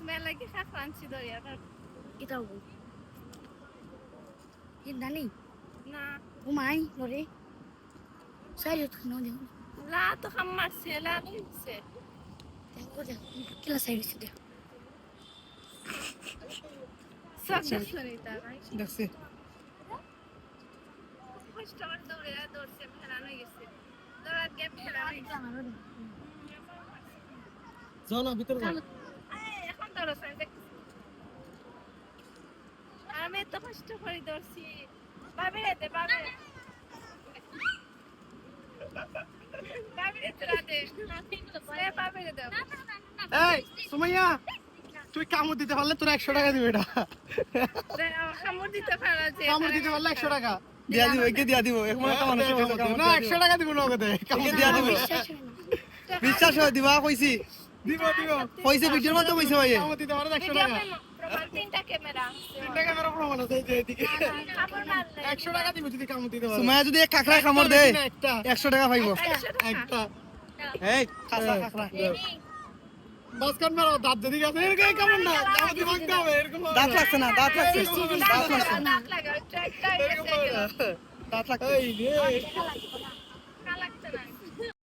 মেলা কি খা ফ্রান্সি দরিয়া এটাও বল এই নানি না ঘুমাই ধরে সাইড খানো দেও লা তো খামারছে লা লইছে দেখো দেখো কিলা সাইড আছে দেখো সব শুনি তা ভাই দেখছি কষ্ট করে দৌড়ছে ফেরানো গেছে দৌড়াত গিয়ে ফেরানো গেছে যাও না ভিতরে যাও এখন দৌড়ছে আমি তো কষ্ট করে দৌড়ছি বাবে রে বাবে বাবে তোরা দে সে বাবে রে দাও এই সুমাইয়া তুই কামড় দিতে পারলে তোর 100 টাকা দিবে এটা কামড় দিতে পারা যে কামড় দিতে পারলে 100 টাকা দিয়া দিব একে দিয়া দিব এক মনে কামনা না 100 টাকা দিব না ওকে একে দিয়া দিব বিশ্বাস হয় দিবা কইছি দিব কইছে ভিডিওর মধ্যে কইছে ভাই কামড় দিতে পারলে 100 ভিডিও টাকা প্রমাণ তিনটা ক্যামেরা তিনটা ক্যামেরা প্রমাণ আছে এই যে এদিকে কামড় মারলে 100 টাকা দিব যদি কামড় দিতে পারো সুমাইয়া যদি এক কাকড়া কামড় দেয় একটা 100 টাকা পাইবো একটা এই খাসা কাকড়া বাসকান মারো দাঁত যদি গেছে এরকম কামড় না কামড় দিতে ভাগতে হবে এরকম দাঁত লাগছে না দাঁত লাগছে দাঁত লাগছে দাঁত লাগা ট্র্যাকটা এসে গেল দাঁত লাগছে এই রে কালাকতে না